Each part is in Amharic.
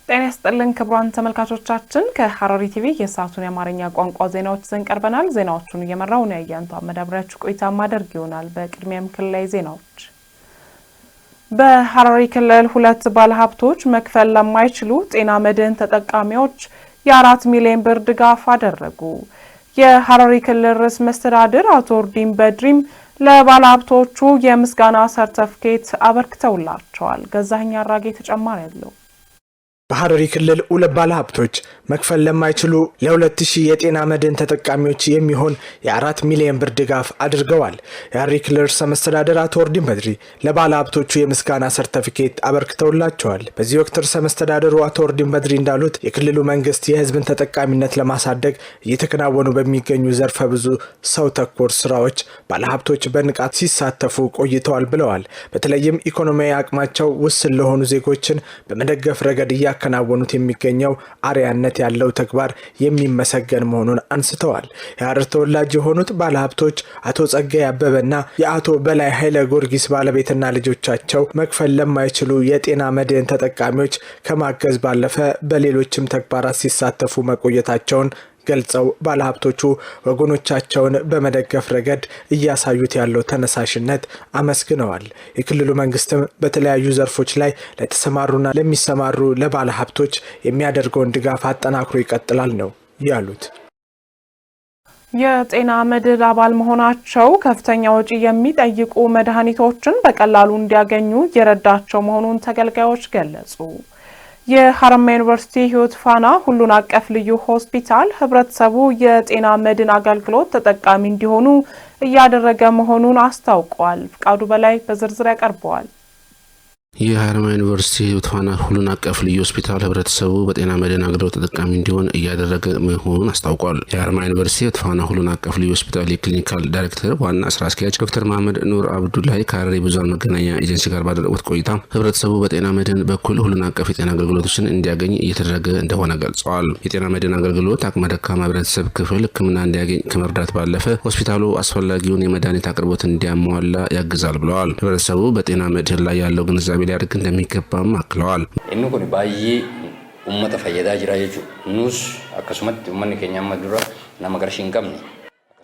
ጤና ይስጥልን ክቡራን ተመልካቾቻችን ከሐረሪ ቲቪ የሰዓቱን የአማርኛ ቋንቋ ዜናዎች ይዘን ቀርበናል። ዜናዎቹን እየመራው ነው ያያንቱ አመዳብራችሁ ቆይታ ማድረግ ይሆናል። በቅድሚያም ክልላዊ ዜናዎች። በሐረሪ ክልል ሁለት ባለሀብቶች መክፈል ለማይችሉ ጤና መድን ተጠቃሚዎች የ4 ሚሊዮን ብር ድጋፍ አደረጉ። የሐረሪ ክልል ርዕሰ መስተዳድር አቶ ኦርዲን በድሪም ለባለሀብቶቹ የምስጋና ሰርተፊኬት አበርክተውላቸዋል። ገዛኸኝ አራጌ ተጨማሪ ያለው በሐረሪ ክልል ሁለት ባለሀብቶች መክፈል ለማይችሉ ለ2000 የጤና መድን ተጠቃሚዎች የሚሆን የ4 ሚሊዮን ብር ድጋፍ አድርገዋል። የሐረሪ ክልል ርዕሰ መስተዳድር አቶ ኦርዲን በድሪ ለባለሀብቶቹ የምስጋና ሰርተፊኬት አበርክተውላቸዋል። በዚህ ወቅት ርዕሰ መስተዳድሩ አቶ ኦርዲን በድሪ እንዳሉት የክልሉ መንግስት የህዝብን ተጠቃሚነት ለማሳደግ እየተከናወኑ በሚገኙ ዘርፈ ብዙ ሰው ተኮር ስራዎች ባለሀብቶች በንቃት ሲሳተፉ ቆይተዋል ብለዋል። በተለይም ኢኮኖሚያዊ አቅማቸው ውስን ለሆኑ ዜጎችን በመደገፍ ረገድ ያከናወኑት የሚገኘው አርያነት ያለው ተግባር የሚመሰገን መሆኑን አንስተዋል። የሐረር ተወላጅ የሆኑት ባለሀብቶች አቶ ጸጋይ አበበና የአቶ በላይ ኃይለ ጊዮርጊስ ባለቤትና ልጆቻቸው መክፈል ለማይችሉ የጤና መድን ተጠቃሚዎች ከማገዝ ባለፈ በሌሎችም ተግባራት ሲሳተፉ መቆየታቸውን ገልጸው ባለሀብቶቹ ወገኖቻቸውን በመደገፍ ረገድ እያሳዩት ያለው ተነሳሽነት አመስግነዋል። የክልሉ መንግስትም በተለያዩ ዘርፎች ላይ ለተሰማሩና ለሚሰማሩ ለባለሀብቶች የሚያደርገውን ድጋፍ አጠናክሮ ይቀጥላል ነው ያሉት። የጤና መድን አባል መሆናቸው ከፍተኛ ወጪ የሚጠይቁ መድኃኒቶችን በቀላሉ እንዲያገኙ የረዳቸው መሆኑን ተገልጋዮች ገለጹ። የሐረማያ ዩኒቨርሲቲ ህይወት ፋና ሁሉን አቀፍ ልዩ ሆስፒታል ህብረተሰቡ የጤና መድን አገልግሎት ተጠቃሚ እንዲሆኑ እያደረገ መሆኑን አስታውቋል። ፍቃዱ በላይ በዝርዝር ያቀርበዋል። የሐረማያ ዩኒቨርሲቲ ህይወት ፋና ሁሉን አቀፍ ልዩ ሆስፒታል ህብረተሰቡ በጤና መድን አገልግሎት ተጠቃሚ እንዲሆን እያደረገ መሆኑን አስታውቋል። የሐረማያ ዩኒቨርሲቲ ህይወት ፋና ሁሉን አቀፍ ልዩ ሆስፒታል የክሊኒካል ዳይሬክተር ዋና ስራ አስኪያጅ ዶክተር መሐመድ ኑር አብዱላሂ ከሐረሪ ብዙሃን መገናኛ ኤጀንሲ ጋር ባደረጉት ቆይታ ህብረተሰቡ በጤና መድን በኩል ሁሉን አቀፍ የጤና አገልግሎቶችን እንዲያገኝ እየተደረገ እንደሆነ ገልጸዋል። የጤና መድን አገልግሎት አቅመ ደካማ ህብረተሰብ ክፍል ሕክምና እንዲያገኝ ከመርዳት ባለፈ ሆስፒታሉ አስፈላጊውን የመድኃኒት አቅርቦት እንዲያሟላ ያግዛል ብለዋል። ህብረተሰቡ በጤና መድን ላይ ያለው ግንዛቤ ሊያድግ እንደሚገባም አክለዋል። እነኩን ባይ ኡመተ ፈየዳ ጅራ የጁ ኑስ አከሱመት ኡመን ከኛ መድራ ናመቀርሽን ቀም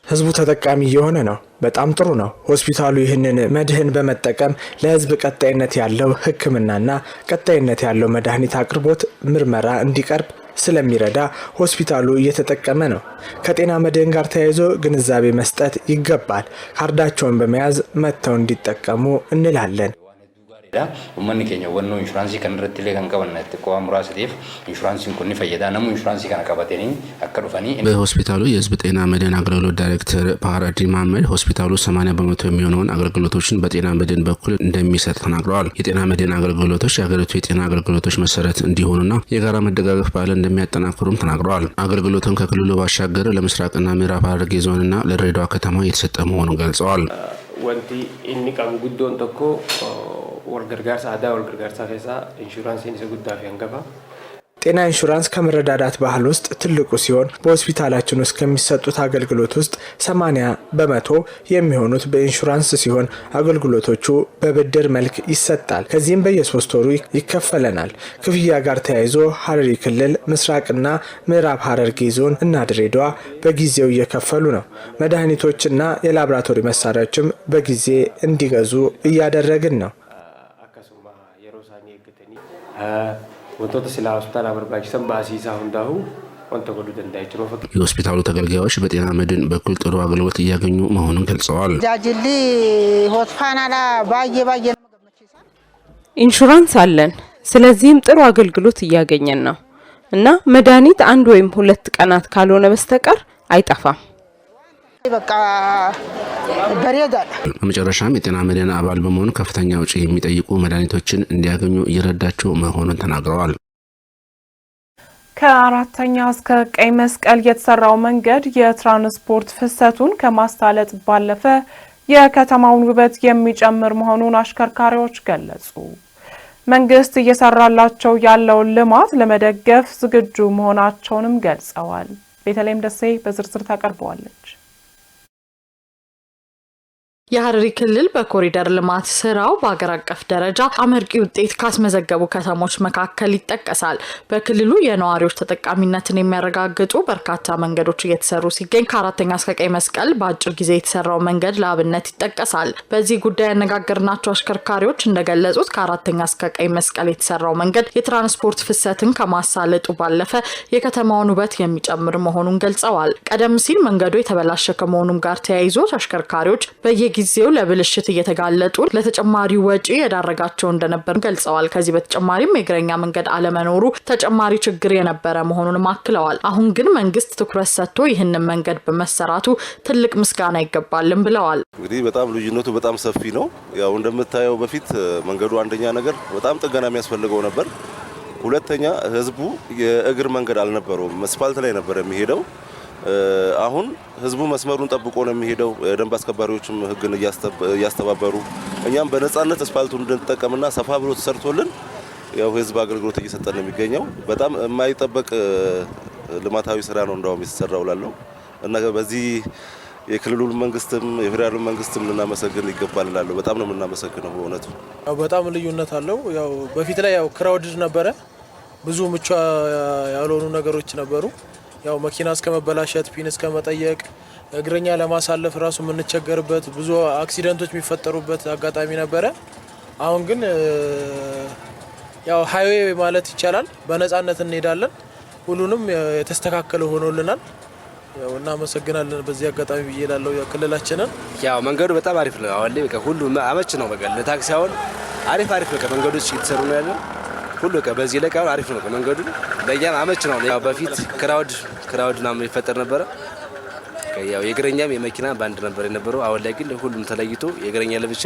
ህዝቡ ተጠቃሚ የሆነ ነው። በጣም ጥሩ ነው። ሆስፒታሉ ይህንን መድህን በመጠቀም ለህዝብ ቀጣይነት ያለው ሕክምናና ቀጣይነት ያለው መድኃኒት አቅርቦት ምርመራ እንዲቀርብ ስለሚረዳ ሆስፒታሉ እየተጠቀመ ነው። ከጤና መድህን ጋር ተያይዞ ግንዛቤ መስጠት ይገባል። ካርዳቸውን በመያዝ መጥተው እንዲጠቀሙ እንላለን። ኡመን ከኛ ወኖ ኢንሹራንስ ከንረት ለከን ቀበነት ቆም ራስቲፍ ኢንሹራንስን ኮኒ ፈየዳ ነሙ ኢንሹራንስ ከና ቀበተኒ አከዱፈኒ በሆስፒታሉ የህዝብ ጤና መድን አገልግሎት ዳይሬክተር ፓራዲ መሐመድ ሆስፒታሉ 80% የሚሆነውን አገልግሎቶችን በጤና መድን በኩል እንደሚሰጥ ተናግረዋል። የጤና መድን አገልግሎቶች የሀገሪቱ የጤና አገልግሎቶች መሰረት እንዲሆኑና የጋራ መደጋገፍ ባህል እንደሚያጠናክሩም ተናግረዋል። አገልግሎቱም ከክልሉ ባሻገር ለምስራቅና ምዕራብ ሐረርጌ ዞንና ለድሬዳዋ ከተማ የተሰጠ መሆኑን ገልጸዋል። ወንቲ ኢኒ ቀሙ ጉዶን ተኮ ወርገርጋርሳ አዳ ወርገርጋርሳ ከሳ ኢንሹራንስን ይሰጉዳፍ ያንገባ ጤና ኢንሹራንስ ከመረዳዳት ባህል ውስጥ ትልቁ ሲሆን በሆስፒታላችን ውስጥ ከሚሰጡት አገልግሎት ውስጥ 80% የሚሆኑት በኢንሹራንስ ሲሆን አገልግሎቶቹ በብድር መልክ ይሰጣል። ከዚህም በየ3 ወሩ ይከፈለናል። ክፍያ ጋር ተያይዞ ሐረሪ ክልል ምስራቅና ምዕራብ ሐረርጌ ዞን እና ድሬዳዋ በጊዜው እየከፈሉ ነው። መድኃኒቶችና የላቦራቶሪ መሳሪያዎችም በጊዜ እንዲገዙ እያደረግን ነው። ወንቶተ ስላ ሆስፒታል አበርባጅተን ባሲሳ ሁንዳሁ ወንተ ጎዱ ደንዳይችሮ የሆስፒታሉ ተገልጋዮች በጤና መድን በኩል ጥሩ አገልግሎት እያገኙ መሆኑን ገልጸዋል። ጃጅሊ ሆስፓናላ ባየ ኢንሹራንስ አለን። ስለዚህም ጥሩ አገልግሎት እያገኘን ነው እና መድኃኒት 1 ወይም 2 ቀናት ካልሆነ በስተቀር አይጠፋም። በቃ በሬዳል በመጨረሻም የጤና መድን አባል በመሆን ከፍተኛ ወጪ የሚጠይቁ መድኃኒቶችን እንዲያገኙ እየረዳቸው መሆኑን ተናግረዋል። ከአራተኛ እስከ ቀይ መስቀል የተሰራው መንገድ የትራንስፖርት ፍሰቱን ከማሳለጥ ባለፈ የከተማውን ውበት የሚጨምር መሆኑን አሽከርካሪዎች ገለጹ። መንግስት እየሰራላቸው ያለውን ልማት ለመደገፍ ዝግጁ መሆናቸውንም ገልጸዋል። ቤተልሔም ደሴ በዝርዝር ታቀርበዋለች። የሐረሪ ክልል በኮሪደር ልማት ስራው በአገር አቀፍ ደረጃ አመርቂ ውጤት ካስመዘገቡ ከተሞች መካከል ይጠቀሳል። በክልሉ የነዋሪዎች ተጠቃሚነትን የሚያረጋግጡ በርካታ መንገዶች እየተሰሩ ሲገኝ ከአራተኛ እስከ ቀይ መስቀል በአጭር ጊዜ የተሰራው መንገድ ለአብነት ይጠቀሳል። በዚህ ጉዳይ ያነጋገርናቸው አሽከርካሪዎች እንደገለጹት ከአራተኛ እስከ ቀይ መስቀል የተሰራው መንገድ የትራንስፖርት ፍሰትን ከማሳለጡ ባለፈ የከተማውን ውበት የሚጨምር መሆኑን ገልጸዋል። ቀደም ሲል መንገዱ የተበላሸ ከመሆኑም ጋር ተያይዞ አሽከርካሪዎች በየጊዜው ለብልሽት እየተጋለጡ ለተጨማሪ ወጪ የዳረጋቸው እንደነበር ገልጸዋል። ከዚህ በተጨማሪም የእግረኛ መንገድ አለመኖሩ ተጨማሪ ችግር የነበረ መሆኑን አክለዋል። አሁን ግን መንግስት ትኩረት ሰጥቶ ይህንን መንገድ በመሰራቱ ትልቅ ምስጋና ይገባልን ብለዋል። እንግዲህ በጣም ልዩነቱ በጣም ሰፊ ነው። ያው እንደምታየው በፊት መንገዱ አንደኛ ነገር በጣም ጥገና የሚያስፈልገው ነበር። ሁለተኛ ህዝቡ የእግር መንገድ አልነበረውም፣ አስፋልት ላይ ነበር የሚሄደው። አሁን ህዝቡ መስመሩን ጠብቆ ነው የሚሄደው። ደንብ አስከባሪዎችም ህግን እያስተባበሩ እኛም በነጻነት አስፋልቱን እንድንጠቀምና ሰፋ ብሎ ተሰርቶልን ያው ህዝብ አገልግሎት እየሰጠን ነው የሚገኘው። በጣም የማይጠበቅ ልማታዊ ስራ ነው እንደውም የተሰራው ላለው እና በዚህ የክልሉ መንግስትም የፌደራል መንግስትም ልናመሰግን ይገባል እላለሁ። በጣም ነው የምናመሰግነው በእውነቱ። ያው በጣም ልዩነት አለው። ያው በፊት ላይ ያው ክራውድድ ነበረ፣ ብዙ ምቹ ያልሆኑ ነገሮች ነበሩ። ያው መኪና እስከ መበላሸት ፒን እስከ መጠየቅ እግረኛ ለማሳለፍ ራሱ የምንቸገርበት ብዙ አክሲደንቶች የሚፈጠሩበት አጋጣሚ ነበረ። አሁን ግን ያው ሃይዌይ ማለት ይቻላል በነጻነት እንሄዳለን። ሁሉንም የተስተካከለ ሆኖልናል። ያው እናመሰግናለን በዚህ አጋጣሚ ብዬላለሁ ክልላችንን። ያው መንገዱ በጣም አሪፍ ነው። አሁን ላይ በቃ ሁሉ አመች ነው። በቃ ለታክሲ አሁን አሪፍ በቃ መንገዶች እየተሰሩ ነው ያለው። ሁሉ በቃ በዚህ ላይ አሪፍ ነው መንገዱ ለኛም አመች ነው። ያው በፊት ክራውድ ነው የሚፈጠር ነበረ። ያው የእግረኛም የመኪና ባንድ ነበር የነበረው። አሁን ላይ ግን ሁሉም ተለይቶ የእግረኛ ለብቻ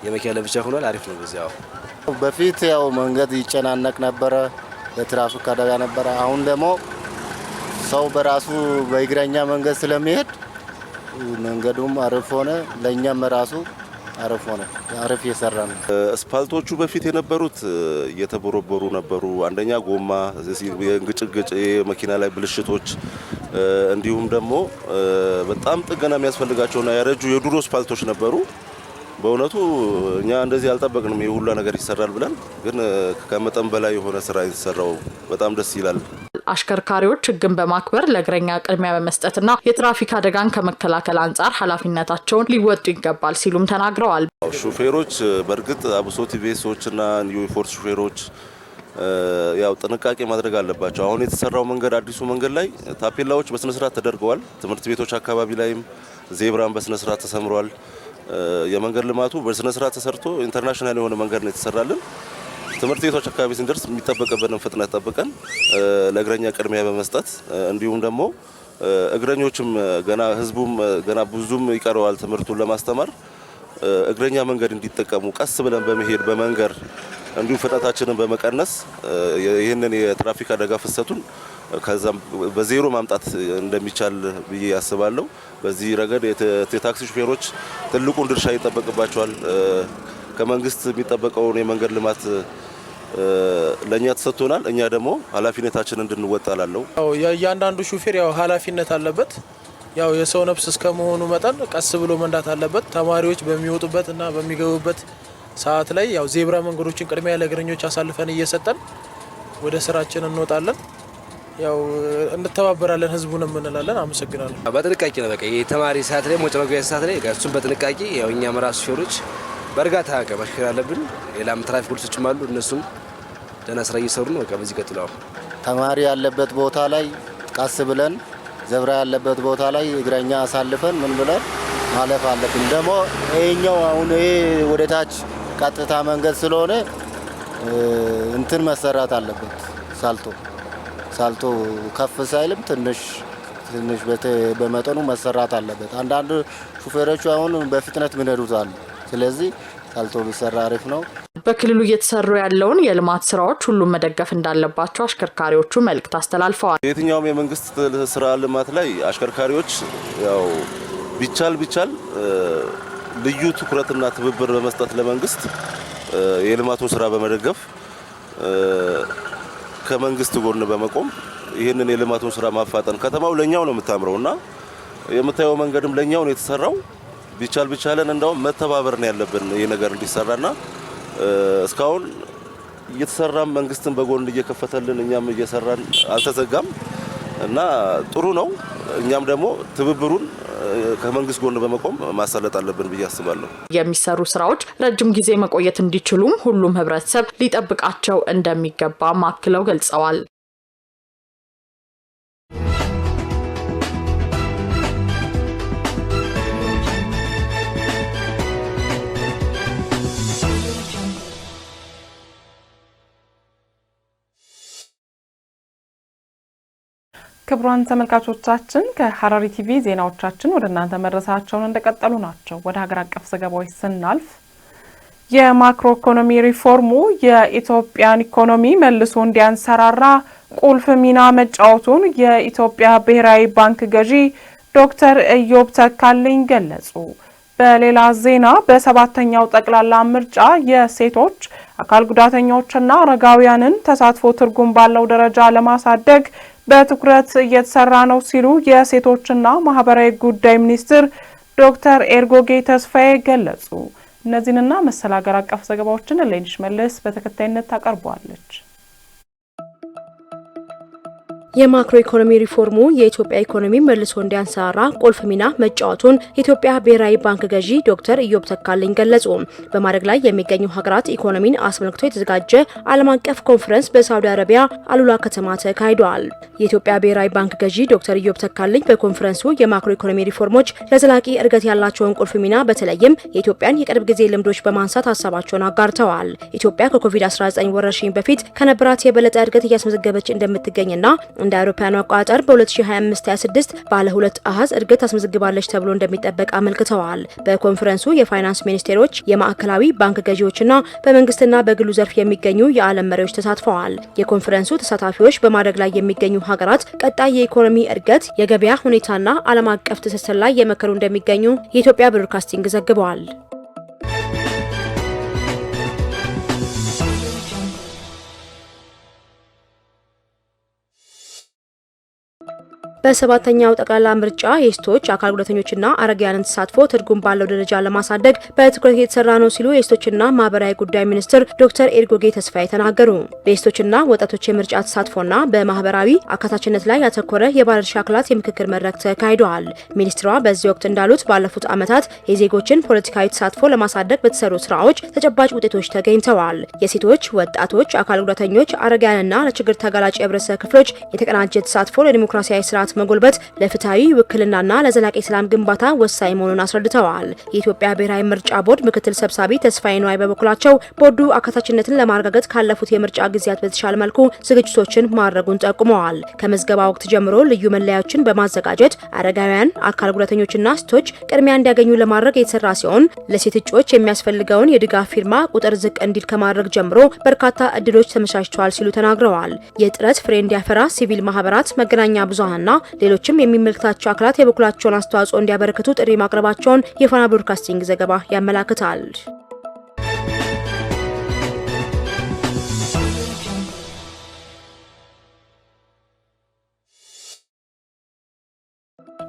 የመኪና ለብቻ ሆኗል። አሪፍ ነው በዚያው። በፊት ያው መንገድ ይጨናነቅ ነበረ፣ ለትራፊክ አደጋ ነበረ። አሁን ደግሞ ሰው በራሱ በእግረኛ መንገድ ስለሚሄድ መንገዱም አሪፍ ሆነ፣ ለኛም ራሱ አሪፍ ሆነ። አሪፍ እየሰራ ነው። አስፋልቶቹ በፊት የነበሩት እየተቦረቦሩ ነበሩ። አንደኛ ጎማ የእንግጭግጭ የመኪና ላይ ብልሽቶች እንዲሁም ደግሞ በጣም ጥገና የሚያስፈልጋቸውና ያረጁ የዱሮ አስፋልቶች ነበሩ። በእውነቱ እኛ እንደዚህ አልጠበቅንም ይሄ ሁሉ ነገር ይሰራል ብለን፣ ግን ከመጠን በላይ የሆነ ስራ የተሰራው በጣም ደስ ይላል። አሽከርካሪዎች ህግን በማክበር ለእግረኛ ቅድሚያ በመስጠትና የትራፊክ አደጋን ከመከላከል አንጻር ኃላፊነታቸውን ሊወጡ ይገባል ሲሉም ተናግረዋል። ሹፌሮች በእርግጥ አብሶ ቲቪኤሶችና ኒውፎርስ ሹፌሮች ያው ጥንቃቄ ማድረግ አለባቸው። አሁን የተሰራው መንገድ አዲሱ መንገድ ላይ ታፔላዎች በስነ ስርዓት ተደርገዋል። ትምህርት ቤቶች አካባቢ ላይም ዜብራን በስነ ስርዓት ተሰምሯል። የመንገድ ልማቱ በስነ ስርዓት ተሰርቶ ኢንተርናሽናል የሆነ መንገድ ነው የተሰራልን። ትምህርት ቤቶች አካባቢ ስንደርስ የሚጠበቅብንን ፍጥነት ጠብቀን ለእግረኛ ቅድሚያ በመስጠት እንዲሁም ደግሞ እግረኞችም ገና ህዝቡም ገና ብዙም ይቀረዋል ትምህርቱን ለማስተማር እግረኛ መንገድ እንዲጠቀሙ ቀስ ብለን በመሄድ በመንገር እንዲሁም ፍጥነታችንን በመቀነስ ይህንን የትራፊክ አደጋ ፍሰቱን ከዛም በዜሮ ማምጣት እንደሚቻል ብዬ ያስባለሁ። በዚህ ረገድ የታክሲ ሹፌሮች ትልቁን ድርሻ ይጠበቅባቸዋል። ከመንግስት የሚጠበቀውን የመንገድ ልማት ለኛ ተሰጥቶናል። እኛ ደግሞ ኃላፊነታችንን እንድንወጣ ላለው እያንዳንዱ ሹፌር ያው ኃላፊነት አለበት። ያው የሰው ነፍስ እስከመሆኑ መጠን ቀስ ብሎ መንዳት አለበት። ተማሪዎች በሚወጡበት እና በሚገቡበት ሰዓት ላይ ያው ዜብራ መንገዶችን ቅድሚያ ለእግረኞች አሳልፈን እየሰጠን ወደ ስራችን እንወጣለን። ያው እንተባበራለን፣ ህዝቡንም እንላለን። አመሰግናለሁ። በጥንቃቄ ነው በቃ የተማሪ ሰዓት ላይ ሞጭ መግቢያ ሰዓት ላይ እሱም በጥንቃቄ ያው እኛ ራሱ ሹፌሮች በእርጋታ ማሽከር አለብን። ሌላም ትራፊክ ፖሊሶችም አሉ፣ እነሱም ደህና ስራ እየሰሩ ነው። በቃ በዚህ ቀጥለው ተማሪ ያለበት ቦታ ላይ ቀስ ብለን ዘብራ ያለበት ቦታ ላይ እግረኛ አሳልፈን ምን ብለን ማለፍ አለብን። ደግሞ ይሄኛው አሁን ይሄ ወደ ታች ቀጥታ መንገድ ስለሆነ እንትን መሰራት አለበት። ሳልቶ ከፍ ሳይልም ትንሽ በመጠኑ መሰራት አለበት። አንዳንድ ሹፌሮቹ አሁን በፍጥነት ምንሄዱታል። ስለዚህ ሳልቶ ቢሰራ አሪፍ ነው። በክልሉ እየተሰሩ ያለውን የልማት ስራዎች ሁሉም መደገፍ እንዳለባቸው አሽከርካሪዎቹ መልእክት አስተላልፈዋል። የትኛውም የመንግስት ስራ ልማት ላይ አሽከርካሪዎች ያው ቢቻል ልዩ ትኩረትና ትብብር በመስጠት ለመንግስት የልማቱን ስራ በመደገፍ ከመንግስት ጎን በመቆም ይህንን የልማቱን ስራ ማፋጠን። ከተማው ለኛው ነው የምታምረውና የምታየው መንገድም ለኛው ነው የተሰራው። ቢቻለን እንደው መተባበር ነው ያለብን ይሄ ነገር እንዲሰራና እስካሁን እየተሰራ መንግስትን በጎን እየከፈተልን እኛም እየሰራን አልተዘጋም እና ጥሩ ነው። እኛም ደግሞ ትብብሩን ከመንግስት ጎን በመቆም ማሳለጥ አለብን ብዬ አስባለሁ። የሚሰሩ ስራዎች ረጅም ጊዜ መቆየት እንዲችሉም ሁሉም ህብረተሰብ ሊጠብቃቸው እንደሚገባ ማክለው ገልጸዋል። ክቡራን ተመልካቾቻችን ከሐረሪ ቲቪ ዜናዎቻችን ወደ እናንተ መድረሳቸውን እንደቀጠሉ ናቸው። ወደ ሀገር አቀፍ ዘገባዎች ስናልፍ የማክሮ ኢኮኖሚ ሪፎርሙ የኢትዮጵያን ኢኮኖሚ መልሶ እንዲያንሰራራ ቁልፍ ሚና መጫወቱን የኢትዮጵያ ብሔራዊ ባንክ ገዢ ዶክተር ኢዮብ ተካልኝ ገለጹ። በሌላ ዜና በሰባተኛው ጠቅላላ ምርጫ የሴቶች አካል ጉዳተኞችና አረጋውያንን ተሳትፎ ትርጉም ባለው ደረጃ ለማሳደግ በትኩረት እየተሰራ ነው ሲሉ የሴቶችና ማህበራዊ ጉዳይ ሚኒስትር ዶክተር ኤርጎጌ ተስፋዬ ገለጹ። እነዚህንና መሰል ሀገር አቀፍ ዘገባዎችን ለይንሽ መልስ በተከታይነት ታቀርባለች። የማክሮ ኢኮኖሚ ሪፎርሙ የኢትዮጵያ ኢኮኖሚ መልሶ እንዲያንሰራራ ቁልፍ ሚና መጫወቱን የኢትዮጵያ ብሔራዊ ባንክ ገዢ ዶክተር ኢዮብ ተካልኝ ገለጹ። በማደግ ላይ የሚገኙ ሀገራት ኢኮኖሚን አስመልክቶ የተዘጋጀ ዓለም አቀፍ ኮንፈረንስ በሳውዲ አረቢያ አሉላ ከተማ ተካሂዷል። የኢትዮጵያ ብሔራዊ ባንክ ገዢ ዶክተር ኢዮብ ተካልኝ በኮንፈረንሱ የማክሮ ኢኮኖሚ ሪፎርሞች ለዘላቂ እድገት ያላቸውን ቁልፍ ሚና በተለይም የኢትዮጵያን የቅርብ ጊዜ ልምዶች በማንሳት ሀሳባቸውን አጋርተዋል። ኢትዮጵያ ከኮቪድ-19 ወረርሽኝ በፊት ከነበራት የበለጠ እድገት እያስመዘገበች እንደምትገኝና እንደ አውሮፓውያኑ አቆጣጠር በ2025-26 ባለ ሁለት አሃዝ እድገት አስመዝግባለች ተብሎ እንደሚጠበቅ አመልክተዋል። በኮንፈረንሱ የፋይናንስ ሚኒስቴሮች፣ የማዕከላዊ ባንክ ገዢዎችና በመንግስትና በግሉ ዘርፍ የሚገኙ የዓለም መሪዎች ተሳትፈዋል። የኮንፈረንሱ ተሳታፊዎች በማደግ ላይ የሚገኙ ሀገራት ቀጣይ የኢኮኖሚ እድገት፣ የገበያ ሁኔታና ዓለም አቀፍ ትስስር ላይ የመከሩ እንደሚገኙ የኢትዮጵያ ብሮድካስቲንግ ዘግበዋል። በሰባተኛው ጠቅላላ ምርጫ የሴቶች አካል ጉዳተኞችና አረጋውያንን ተሳትፎ ትርጉም ባለው ደረጃ ለማሳደግ በትኩረት የተሰራ ነው ሲሉ የሴቶችና ማህበራዊ ጉዳይ ሚኒስትር ዶክተር ኤርጎጌ ተስፋዬ ተናገሩ። በሴቶችና ወጣቶች የምርጫ ተሳትፎና በማህበራዊ አካታችነት ላይ ያተኮረ የባለድርሻ አካላት የምክክር መድረክ ተካሂደዋል። ሚኒስትሯ በዚህ ወቅት እንዳሉት ባለፉት ዓመታት የዜጎችን ፖለቲካዊ ተሳትፎ ለማሳደግ በተሰሩ ስራዎች ተጨባጭ ውጤቶች ተገኝተዋል። የሴቶች፣ ወጣቶች፣ አካል ጉዳተኞች፣ አረጋውያንና ለችግር ተጋላጭ የህብረተሰብ ክፍሎች የተቀናጀ ተሳትፎ ለዲሞክራሲያዊ ስርዓት መጎልበት ለፍትሃዊ ውክልናና ለዘላቂ ሰላም ግንባታ ወሳኝ መሆኑን አስረድተዋል። የኢትዮጵያ ብሔራዊ ምርጫ ቦርድ ምክትል ሰብሳቢ ተስፋዬ ነዋይ በበኩላቸው ቦርዱ አካታችነትን ለማረጋገጥ ካለፉት የምርጫ ጊዜያት በተሻለ መልኩ ዝግጅቶችን ማድረጉን ጠቁመዋል። ከምዝገባ ወቅት ጀምሮ ልዩ መለያዎችን በማዘጋጀት አረጋውያን፣ አካል ጉዳተኞችና ሴቶች ቅድሚያ እንዲያገኙ ለማድረግ የተሰራ ሲሆን ለሴት እጩዎች የሚያስፈልገውን የድጋፍ ፊርማ ቁጥር ዝቅ እንዲል ከማድረግ ጀምሮ በርካታ እድሎች ተመቻችተዋል ሲሉ ተናግረዋል። የጥረት ፍሬ እንዲያፈራ ሲቪል ማህበራት፣ መገናኛ ብዙሃንና ሌሎችም የሚመለከታቸው አካላት የበኩላቸውን አስተዋጽኦ እንዲያበረክቱ ጥሪ ማቅረባቸውን የፋና ብሮድካስቲንግ ዘገባ ያመላክታል።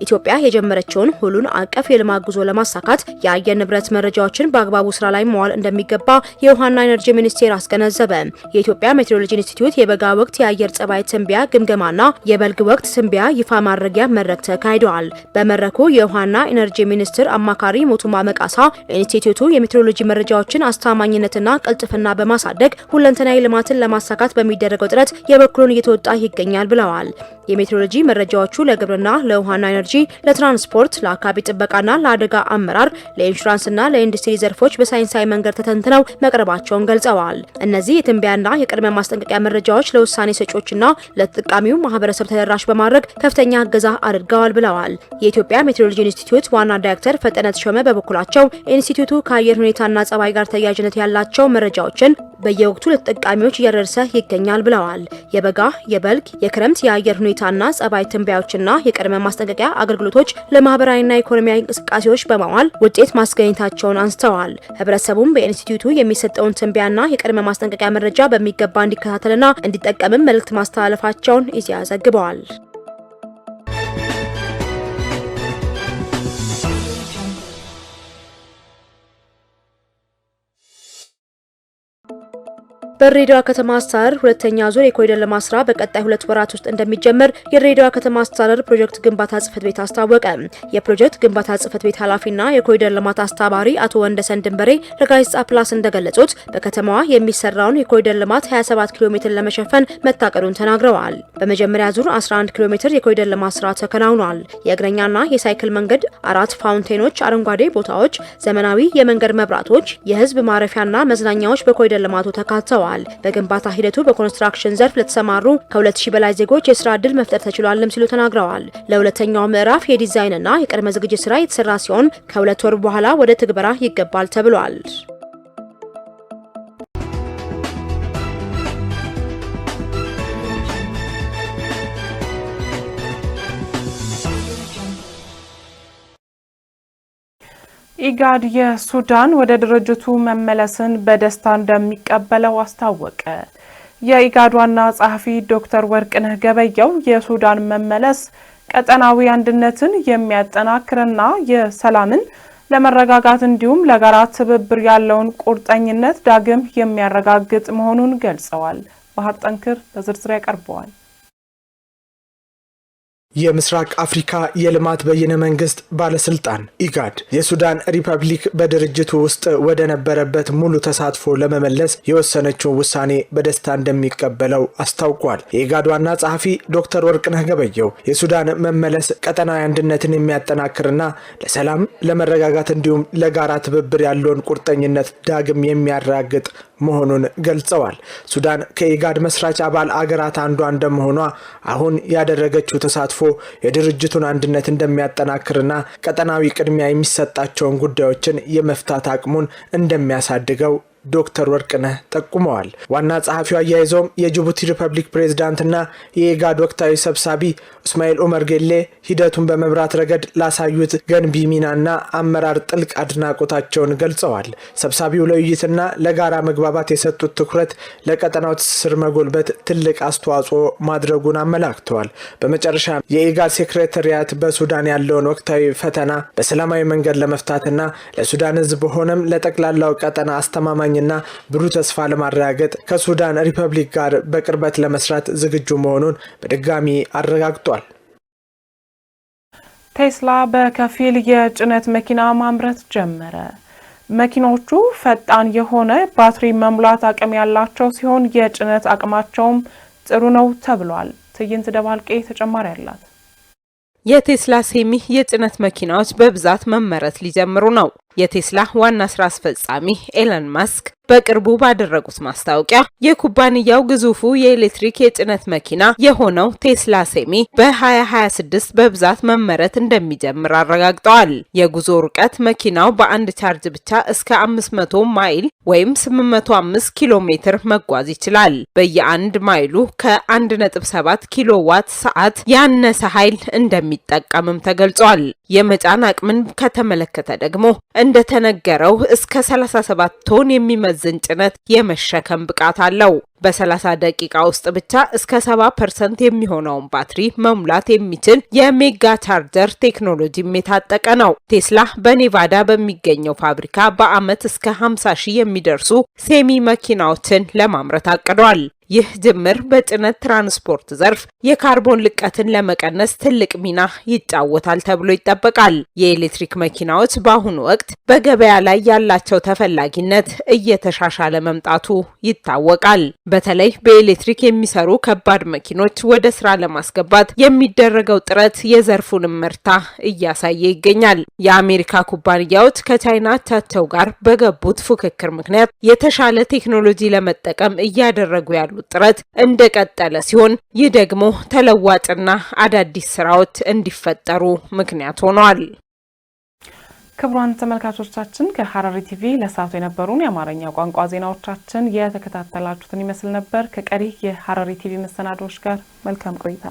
ኢትዮጵያ የጀመረችውን ሁሉን አቀፍ የልማት ጉዞ ለማሳካት የአየር ንብረት መረጃዎችን በአግባቡ ስራ ላይ መዋል እንደሚገባ የውሃና ኢነርጂ ሚኒስቴር አስገነዘበ። የኢትዮጵያ ሜትሮሎጂ ኢንስቲትዩት የበጋ ወቅት የአየር ጸባይ ትንበያ ግምገማና የበልግ ወቅት ትንበያ ይፋ ማድረጊያ መድረክ ተካሂደዋል። በመድረኩ የውሃና ኢነርጂ ሚኒስትር አማካሪ ሞቱማ መቃሳ ኢንስቲትዩቱ የሜትሮሎጂ መረጃዎችን አስተማማኝነትና ቅልጥፍና በማሳደግ ሁለንተናዊ ልማትን ለማሳካት በሚደረገው ጥረት የበኩሉን እየተወጣ ይገኛል ብለዋል። የሜትሮሎጂ መረጃዎቹ ለግብርና፣ ለውሃና ኢነርጂ፣ ለትራንስፖርት፣ ለአካባቢ ጥበቃና ለአደጋ አመራር፣ ለኢንሹራንስና ለኢንዱስትሪ ዘርፎች በሳይንሳዊ መንገድ ተተንትነው መቅረባቸውን ገልጸዋል። እነዚህ የትንበያና የቅድመ ማስጠንቀቂያ መረጃዎች ለውሳኔ ሰጪዎችና ለተጠቃሚው ማህበረሰብ ተደራሽ በማድረግ ከፍተኛ እገዛ አድርገዋል ብለዋል። የኢትዮጵያ ሜትሮሎጂ ኢንስቲትዩት ዋና ዳይሬክተር ፈጠነ ተሾመ በበኩላቸው ኢንስቲትዩቱ ከአየር ሁኔታና ጸባይ ጋር ተያያዥነት ያላቸው መረጃዎችን በየወቅቱ ለተጠቃሚዎች እያደረሰ ይገኛል ብለዋል። የበጋ፣ የበልግ፣ የክረምት የአየር ሁኔታና ጸባይ ትንበያዎችና የቅድመ ማስጠንቀቂያ አገልግሎቶች ለማህበራዊና ኢኮኖሚያዊ እንቅስቃሴዎች በማዋል ውጤት ማስገኘታቸውን አንስተዋል። ህብረተሰቡም በኢንስቲትዩቱ የሚሰጠውን ትንበያና የቅድመ ማስጠንቀቂያ መረጃ በሚገባ እንዲከታተልና እንዲጠቀምም መልእክት ማስተላለፋቸውን ኢዜአ ዘግበዋል። በድሬዳዋ ከተማ አስተዳደር ሁለተኛ ዙር የኮሪደር ልማት ስራ በቀጣይ 2 ወራት ውስጥ እንደሚጀመር የድሬዳዋ ከተማ አስተዳደር ፕሮጀክት ግንባታ ጽሕፈት ቤት አስታወቀ። የፕሮጀክት ግንባታ ጽሕፈት ቤት ኃላፊና የኮሪደር ልማት አስተባባሪ አቶ ወንደሰን ድንበሬ ለጋዜጣ ፕላስ እንደገለጹት በከተማዋ የሚሰራውን የኮሪደር ልማት 27 ኪሎ ሜትር ለመሸፈን መታቀዱን ተናግረዋል። በመጀመሪያ ዙር 11 ኪሎ ሜትር የኮሪደር ልማት ስራ ተከናውኗል። የእግረኛና የሳይክል መንገድ፣ 4 ፋውንቴኖች፣ አረንጓዴ ቦታዎች፣ ዘመናዊ የመንገድ መብራቶች፣ የህዝብ ማረፊያና መዝናኛዎች በኮሪደር ልማቱ ተካተዋል። በግንባታ ሂደቱ በኮንስትራክሽን ዘርፍ ለተሰማሩ ከ2000 በላይ ዜጎች የስራ ዕድል መፍጠር ተችሏልም ሲሉ ተናግረዋል። ለሁለተኛው ምዕራፍ የዲዛይንና የቅድመ ዝግጅት ስራ የተሰራ ሲሆን ከ2 ወር በኋላ ወደ ትግበራ ይገባል ተብሏል። ኢጋድ የሱዳን ወደ ድርጅቱ መመለስን በደስታ እንደሚቀበለው አስታወቀ። የኢጋድ ዋና ጸሐፊ ዶክተር ወርቅነህ ገበየሁ የሱዳን መመለስ ቀጠናዊ አንድነትን የሚያጠናክርና የሰላምን ለመረጋጋት እንዲሁም ለጋራ ትብብር ያለውን ቁርጠኝነት ዳግም የሚያረጋግጥ መሆኑን ገልጸዋል። ባህር ጠንክር በዝርዝር ያቀርበዋል። የምስራቅ አፍሪካ የልማት በይነ መንግስት ባለስልጣን ኢጋድ የሱዳን ሪፐብሊክ በድርጅቱ ውስጥ ወደ ነበረበት ሙሉ ተሳትፎ ለመመለስ የወሰነችውን ውሳኔ በደስታ እንደሚቀበለው አስታውቋል። የኢጋድ ዋና ጸሐፊ ዶክተር ወርቅነህ ገበየሁ የሱዳን መመለስ ቀጠናዊ አንድነትን የሚያጠናክርና ለሰላም ለመረጋጋት እንዲሁም ለጋራ ትብብር ያለውን ቁርጠኝነት ዳግም የሚያረጋግጥ መሆኑን ገልጸዋል። ሱዳን ከኢጋድ መስራች አባል አገራት አንዷ እንደመሆኗ አሁን ያደረገችው ተሳትፎ የድርጅቱን አንድነት እንደሚያጠናክርና ቀጠናዊ ቅድሚያ የሚሰጣቸውን ጉዳዮችን የመፍታት አቅሙን እንደሚያሳድገው ዶክተር ወርቅነህ ጠቁመዋል። ዋና ጸሐፊው አያይዘውም የጅቡቲ ሪፐብሊክ ፕሬዝዳንትና የኢጋድ ወቅታዊ ሰብሳቢ እስማኤል ኡመር ጌሌ ሂደቱን በመብራት ረገድ ላሳዩት ገንቢ ሚናና አመራር ጥልቅ አድናቆታቸውን ገልጸዋል። ሰብሳቢው ለውይይትና ለጋራ መግባባት የሰጡት ትኩረት ለቀጠናው ትስስር መጎልበት ትልቅ አስተዋጽኦ ማድረጉን አመላክተዋል። በመጨረሻ የኢጋድ ሴክሬታሪያት በሱዳን ያለውን ወቅታዊ ፈተና በሰላማዊ መንገድ ለመፍታትና ለሱዳን ሕዝብ ሆነም ለጠቅላላው ቀጠና አስተማማኝ እና ብሩህ ተስፋ ለማረጋገጥ ከሱዳን ሪፐብሊክ ጋር በቅርበት ለመስራት ዝግጁ መሆኑን በድጋሚ አረጋግጧል። ቴስላ በከፊል የጭነት መኪና ማምረት ጀመረ። መኪኖቹ ፈጣን የሆነ ባትሪ መሙላት አቅም ያላቸው ሲሆን የጭነት አቅማቸውም ጥሩ ነው ተብሏል። ትዕይንት ደባልቄ ተጨማሪ አላት። የቴስላ ሴሚ የጭነት መኪናዎች በብዛት መመረት ሊጀምሩ ነው። የቴስላ ዋና ስራ አስፈጻሚ ኤለን ማስክ በቅርቡ ባደረጉት ማስታወቂያ የኩባንያው ግዙፉ የኤሌክትሪክ የጭነት መኪና የሆነው ቴስላ ሴሚ በ2026 በብዛት መመረት እንደሚጀምር አረጋግጠዋል። የጉዞ ርቀት መኪናው በአንድ ቻርጅ ብቻ እስከ 500 ማይል ወይም 805 ኪሎ ሜትር መጓዝ ይችላል። በየአንድ ማይሉ ከ1.7 ኪሎ ዋት ሰዓት ያነሰ ኃይል እንደሚጠቀምም ተገልጿል። የመጫን አቅምን ከተመለከተ ደግሞ እንደተነገረው እስከ 37 ቶን የሚመዝን ጭነት የመሸከም ብቃት አለው። በ30 ደቂቃ ውስጥ ብቻ እስከ 70% የሚሆነውን ባትሪ መሙላት የሚችል የሜጋ ቻርጀር ቴክኖሎጂም የታጠቀ ነው። ቴስላ በኔቫዳ በሚገኘው ፋብሪካ በአመት እስከ 50,000 የሚደርሱ ሴሚ መኪናዎችን ለማምረት አቅዷል። ይህ ጅምር በጭነት ትራንስፖርት ዘርፍ የካርቦን ልቀትን ለመቀነስ ትልቅ ሚና ይጫወታል ተብሎ ይጠበቃል። የኤሌክትሪክ መኪናዎች በአሁኑ ወቅት በገበያ ላይ ያላቸው ተፈላጊነት እየተሻሻለ መምጣቱ ይታወቃል። በተለይ በኤሌክትሪክ የሚሰሩ ከባድ መኪኖች ወደ ስራ ለማስገባት የሚደረገው ጥረት የዘርፉን ምርታ እያሳየ ይገኛል። የአሜሪካ ኩባንያዎች ከቻይና አቻቸው ጋር በገቡት ፉክክር ምክንያት የተሻለ ቴክኖሎጂ ለመጠቀም እያደረጉ ያሉ ጥረት እንደቀጠለ ሲሆን ይህ ደግሞ ተለዋጭና አዳዲስ ስራዎች እንዲፈጠሩ ምክንያት ሆኗል። ክቡራን ተመልካቾቻችን ከሐረሪ ቲቪ ለሰዓቱ የነበሩን የአማርኛ ቋንቋ ዜናዎቻችን የተከታተላችሁትን ይመስል ነበር። ከቀሪ የሐረሪ ቲቪ መሰናዶዎች ጋር መልካም ቆይታ